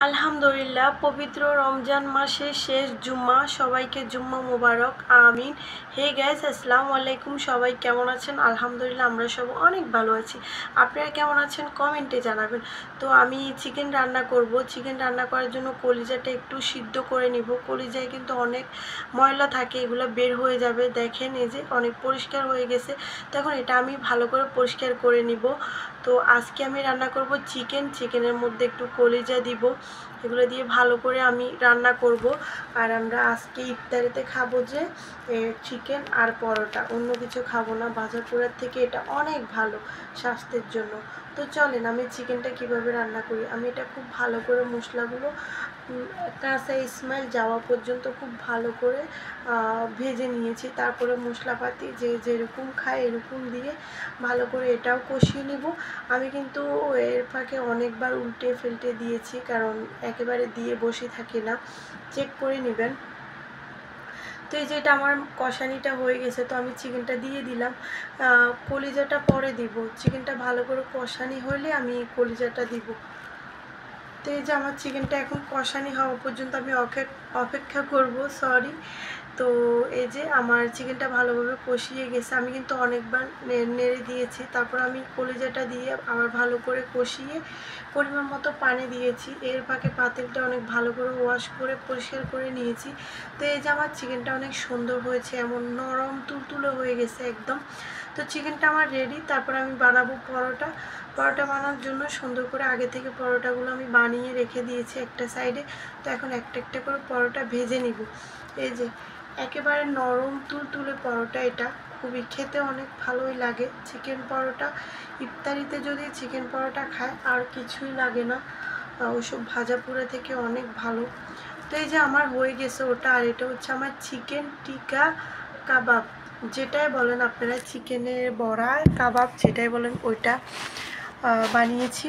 আলহামদুলিল্লাহ, পবিত্র রমজান মাসের শেষ জুম্মা। সবাইকে জুম্মা মুবারক, আমিন। হে গাইস, আসসালামু আলাইকুম। সবাই কেমন আছেন? আলহামদুলিল্লাহ, আমরা সব অনেক ভালো আছি। আপনারা কেমন আছেন কমেন্টে জানাবেন। তো আমি চিকেন রান্না করব। চিকেন রান্না করার জন্য কলিজাটা একটু সিদ্ধ করে নিব। কলিজায় কিন্তু অনেক ময়লা থাকে, এগুলো বের হয়ে যাবে। দেখেন, এই যে অনেক পরিষ্কার হয়ে গেছে। তখন এটা আমি ভালো করে পরিষ্কার করে নিব। তো আজকে আমি রান্না করব চিকেনের মধ্যে একটু কলিজা দিব। এগুলো দিয়ে ভালো করে আমি রান্না করব। আর আমরা আজকে ইফতারিতে খাবো যে চিকেন আর পরোটা, অন্য কিছু খাবো না। ভাজা পোড়ার থেকে এটা অনেক ভালো স্বাস্থ্যের জন্য। তো চলেন আমি চিকেনটা কিভাবে রান্না করি। আমি এটা খুব ভালো করে মশলাগুলো কাঁচা স্মেল যাওয়া পর্যন্ত খুব ভালো করে ভেজে নিয়েছি। তারপরে মশলাপাতি যে যেরকম খায় এরকম দিয়ে ভালো করে এটাও কষিয়ে নিব। আমি কিন্তু এর ফাঁকে অনেকবার উল্টে ফেলটে দিয়েছি, কারণ একেবারে দিয়ে বসে থাকি না, চেক করে নেবেন। তো এই যে এটা আমার কষানিটা হয়ে গেছে, তো আমি চিকেনটা দিয়ে দিলাম। কলিজাটা পরে দিব, চিকেনটা ভালো করে কষানি হলে আমি কলিজাটা দিব। তো এই যে আমার চিকেনটা এখন কষানি হওয়া পর্যন্ত আমি অপেক্ষা করব, সরি। তো এই যে আমার চিকেনটা ভালোভাবে কষিয়ে গেছে। আমি কিন্তু অনেকবার নেড়ে দিয়েছি। তারপর আমি কলিজাটা দিয়ে আবার ভালো করে কষিয়ে পরিমাণ মতো পানি দিয়েছি। এর ফাঁকে পাতিলটা অনেক ভালো করে ওয়াশ করে পরিষ্কার করে নিয়েছি। তো এই যে আমার চিকেনটা অনেক সুন্দর হয়েছে, এমন নরম তুলতুলে হয়ে গেছে একদম। তো চিকেনটা আমার রেডি। তারপর আমি বানাবো পরোটা। পরোটা বানানোর জন্য সুন্দর করে আগে থেকে পরোটাগুলো আমি বানিয়ে রেখে দিয়েছি একটা সাইডে। তো এখন একটা একটা করে পরোটা ভেজে নিব। এই যে একেবারে নরম তুলতুলে পরোটা, এটা খুবই খেতে অনেক ভালোই লাগে। চিকেন পরোটা ইফতারিতে যদি চিকেন পরোটা খায় আর কিছুই লাগে না, ওইসব ভাজা পোড়া থেকে অনেক ভালো। তো এই যে আমার হয়ে গেছে ওটা। আর এটা হচ্ছে আমার চিকেন টিকা কাবাব, যেটাই বলেন আপনারা, চিকেনের বড়া কাবাব যেটাই বলেন, ওইটা বানিয়েছি।